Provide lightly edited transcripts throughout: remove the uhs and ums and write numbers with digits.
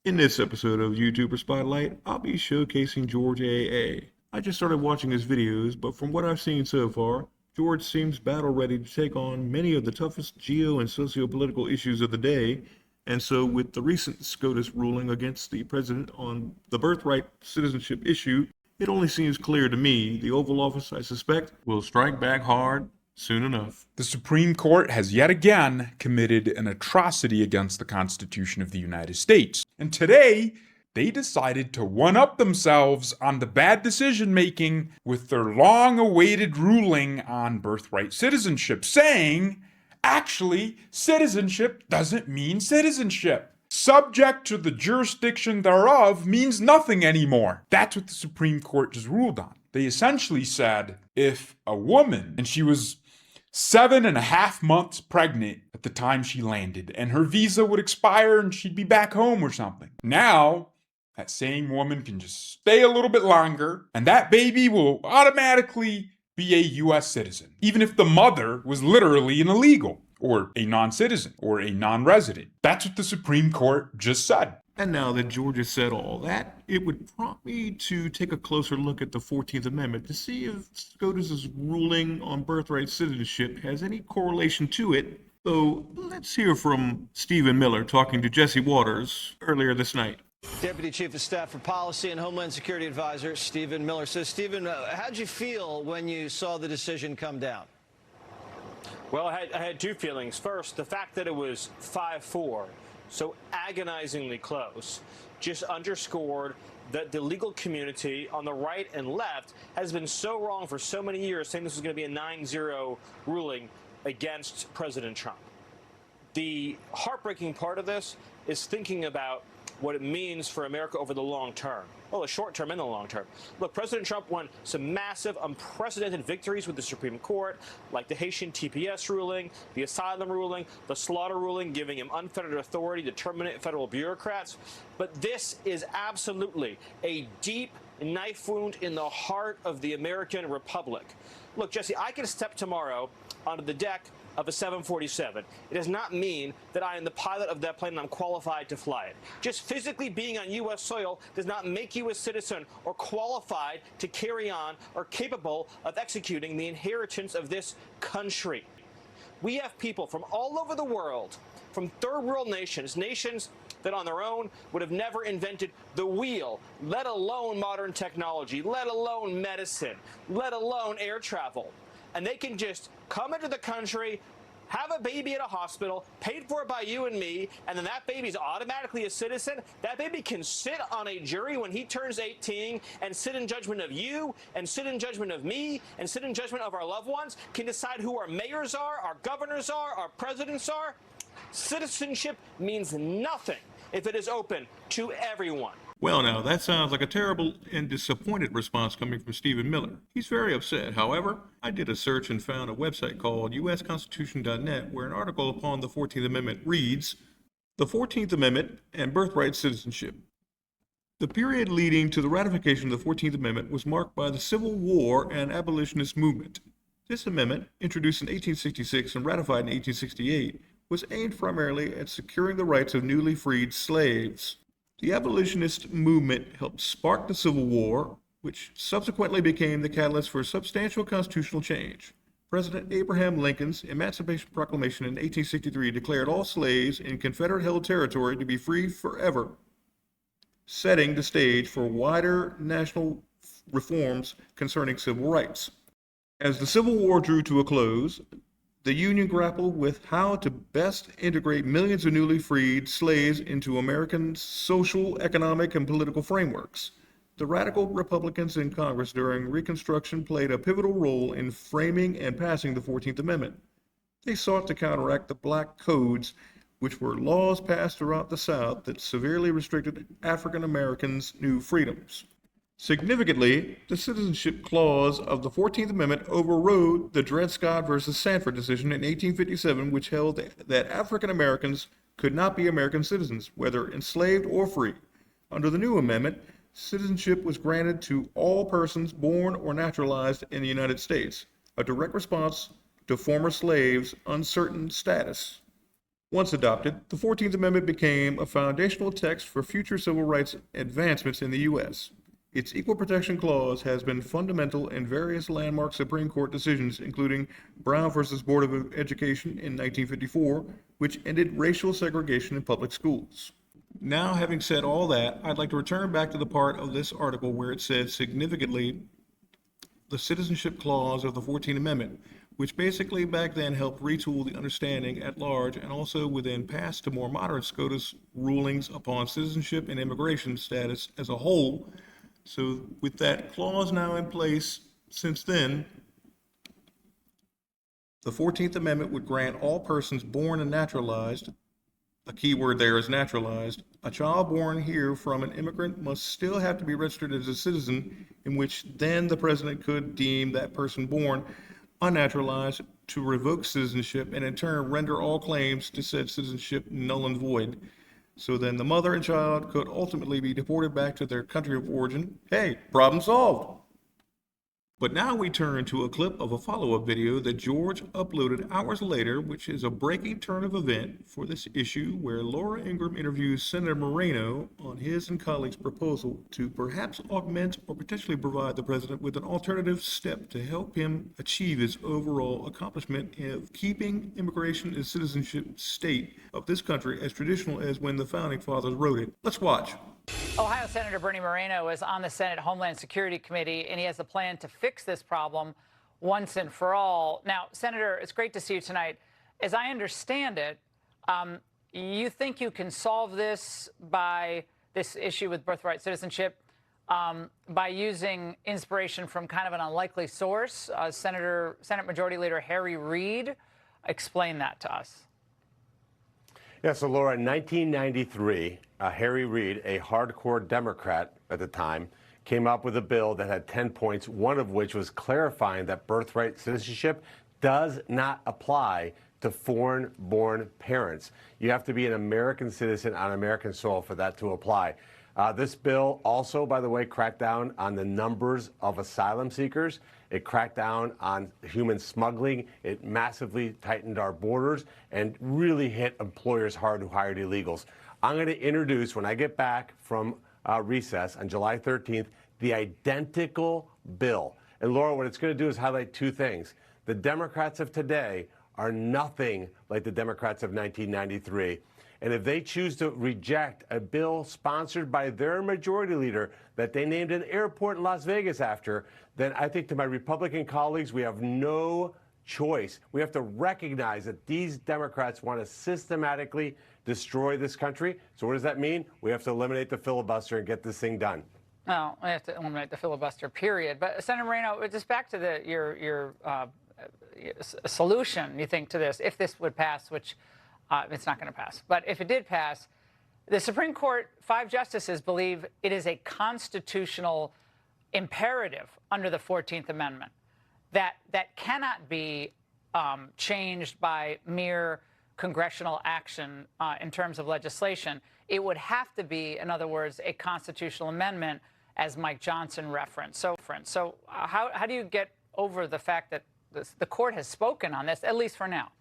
In this episode of YouTuber Spotlight, I'll be showcasing GeorgeAA. I just started watching his videos, but from what I've seen so far, George seems battle ready to take on many of the toughest geo and socio-political issues of the day. And so, with the recent SCOTUS ruling against the president on the birthright citizenship issue, it only seems clear to me the Oval Office, I suspect, will strike back hard soon enough. The Supreme Court has yet again committed an atrocity against the Constitution of the United States. And today, they decided to one-up themselves on the bad decision-making with their long-awaited ruling on birthright citizenship, saying, actually, citizenship doesn't mean citizenship. Subject to the jurisdiction thereof means nothing anymore. That's what the Supreme Court just ruled on. They essentially said if a woman, and she was 7.5 months pregnant at the time she landed, and her visa would expire and she'd be back home or something. Now, that same woman can just stay a little bit longer, and that baby will automatically be a U.S. citizen, even if the mother was literally an illegal, or a non-citizen, or a non-resident. That's what the Supreme Court just said. And now that Georgia said all that, it would prompt me to take a closer look at the 14th Amendment to see if SCOTUS's ruling on birthright citizenship has any correlation to it. Though, let's hear from Stephen Miller talking to Jesse Waters earlier this night. Deputy Chief of Staff for Policy and Homeland Security Advisor Stephen Miller says, Stephen, how'd you feel when you saw the decision come down? Well, I had two feelings. First, the fact that it was 5-4. So agonizingly close, just underscored that the legal community on the right and left has been so wrong for so many years, saying this was going to be a 9-0 ruling against President Trump. The heartbreaking part of this is thinking about what it means for America over the long term. Well, the short term and the long term. Look, President Trump won some massive, unprecedented victories with the Supreme Court, like the Haitian TPS ruling, the asylum ruling, the slaughter ruling, giving him unfettered authority to terminate federal bureaucrats. But this is absolutely a deep knife wound in the heart of the American Republic. Look, Jesse, I can step tomorrow onto the deck of a 747. It does not mean that I am the pilot of that plane and I'm qualified to fly it. Just physically being on U.S. soil does not make you a citizen or qualified to carry on or capable of executing the inheritance of this country. We have people from all over the world, from third world nations, nations that on their own would have never invented the wheel, let alone modern technology, let alone medicine, let alone air travel. And they can just come into the country, have a baby at a hospital, paid for by you and me, and then that baby's automatically a citizen. That baby can sit on a jury when he turns 18 and sit in judgment of you, and sit in judgment of me, and sit in judgment of our loved ones, can decide who our mayors are, our governors are, our presidents are. Citizenship means nothing if it is open to everyone. Well, now, that sounds like a terrible and disappointed response coming from Stephen Miller. He's very upset. However, I did a search and found a website called usconstitution.net where an article upon the 14th Amendment reads, "The 14th Amendment and Birthright Citizenship. The period leading to the ratification of the 14th Amendment was marked by the Civil War and abolitionist movement. This amendment, introduced in 1866 and ratified in 1868, was aimed primarily at securing the rights of newly freed slaves. The abolitionist movement helped spark the Civil War, which subsequently became the catalyst for substantial constitutional change. President Abraham Lincoln's Emancipation Proclamation in 1863 declared all slaves in Confederate-held territory to be free forever, setting the stage for wider national reforms concerning civil rights. As the Civil War drew to a close, the Union grappled with how to best integrate millions of newly freed slaves into American social, economic, and political frameworks. The radical Republicans in Congress during Reconstruction played a pivotal role in framing and passing the 14th Amendment. They sought to counteract the Black Codes, which were laws passed throughout the South that severely restricted African Americans' new freedoms. Significantly, the citizenship clause of the 14th Amendment overrode the Dred Scott versus Sanford decision in 1857, which held that African Americans could not be American citizens, whether enslaved or free. Under the new amendment, citizenship was granted to all persons born or naturalized in the United States, a direct response to former slaves' uncertain status. Once adopted, the 14th Amendment became a foundational text for future civil rights advancements in the U.S. Its Equal Protection Clause has been fundamental in various landmark Supreme Court decisions, including Brown versus Board of Education in 1954, which ended racial segregation in public schools. Now, having said all that, I'd like to return back to the part of this article where it said significantly the Citizenship Clause of the 14th Amendment, which basically back then helped retool the understanding at large and also within past to more modern SCOTUS rulings upon citizenship and immigration status as a whole. So with that clause now in place since then, the 14th Amendment would grant all persons born and naturalized, a key word there is naturalized, a child born here from an immigrant must still have to be registered as a citizen, in which then the president could deem that person born unnaturalized to revoke citizenship and in turn render all claims to said citizenship null and void. So then the mother and child could ultimately be deported back to their country of origin. Hey, problem solved. But now we turn to a clip of a follow-up video that George uploaded hours later, which is a breaking turn of event for this issue where Laura Ingraham interviews Senator Moreno on his and colleagues' proposal to perhaps augment or potentially provide the president with an alternative step to help him achieve his overall accomplishment of keeping immigration and citizenship state of this country as traditional as when the founding fathers wrote it. Let's watch. Ohio Senator Bernie Moreno is on the Senate Homeland Security Committee, and he has a plan to fix this problem once and for all. Now, Senator, it's great to see you tonight. As I understand it, you think you can solve this issue with birthright citizenship by using inspiration from kind of an unlikely source, Senate Majority Leader Harry Reid. Explain that to us. Yeah, so Laura, in 1993, Harry Reid, a hardcore Democrat at the time, came up with a bill that had 10 points, one of which was clarifying that birthright citizenship does not apply to foreign-born parents. You have to be an American citizen on American soil for that to apply. This bill also, by the way, cracked down on the numbers of asylum seekers. It cracked down on human smuggling. It massively tightened our borders and really hit employers hard who hired illegals. I'm going to introduce, when I get back from recess on July 13th, the identical bill. And Laura, what it's going to do is highlight two things. The Democrats of today are nothing like the Democrats of 1993. And if they choose to reject a bill sponsored by their majority leader that they named an airport in Las Vegas after, then I think to my Republican colleagues, we have no choice. We have to recognize that these Democrats want to systematically destroy this country. So what does that mean? We have to eliminate the filibuster and get this thing done. Well, we have to eliminate the filibuster, period. But Senator Moreno, just back to your solution, you think, to this, if this would pass, which it's not going to pass. But if it did pass, the Supreme Court, 5 justices believe it is a constitutional imperative under the 14th Amendment that cannot be changed by mere congressional action in terms of legislation. It would have to be, in other words, a constitutional amendment, as Mike Johnson referenced. So how do you get over the fact that the court has spoken on this, at least for now?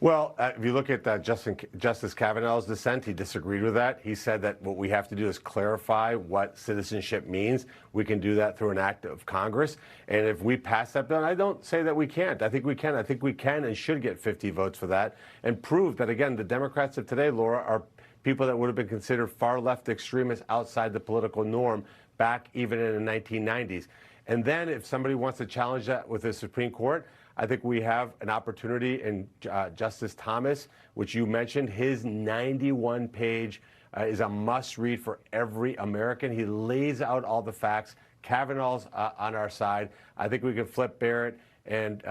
Well, if you look at Justice Kavanaugh's dissent, he disagreed with that. He said that what we have to do is clarify what citizenship means. We can do that through an act of Congress. And if we pass that bill, and I don't say that we can't. I think we can. I think we can and should get 50 votes for that and prove that, again, the Democrats of today, Laura, are people that would have been considered far left extremists outside the political norm back even in the 1990s. And then if somebody wants to challenge that with the Supreme Court, I think we have an opportunity in Justice Thomas, which you mentioned. His 91-page is a must-read for every American. He lays out all the facts. Kavanaugh's on our side. I think we can flip Barrett and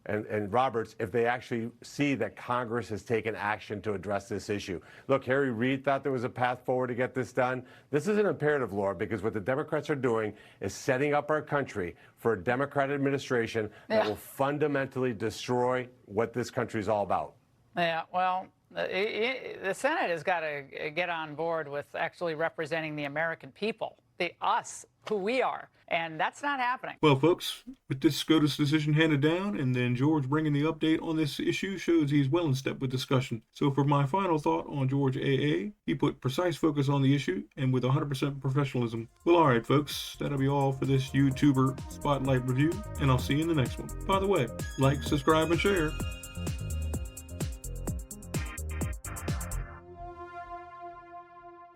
and Roberts if they actually see that Congress has taken action to address this issue. Look, Harry Reid thought there was a path forward to get this done. This is an imperative, Laura, because what the Democrats are doing is setting up our country for a Democrat administration that will fundamentally destroy what this country is all about. Yeah, well, the Senate has got to get on board with actually representing the American people. the us, who we are. And that's not happening. Well, folks, with this SCOTUS decision handed down, and then George bringing the update on this issue shows he's well in step with discussion. So for my final thought on GeorgeAA, he put precise focus on the issue and with 100% professionalism. Well, all right, folks, that'll be all for this YouTuber Spotlight review, and I'll see you in the next one. By the way, like, subscribe, and share.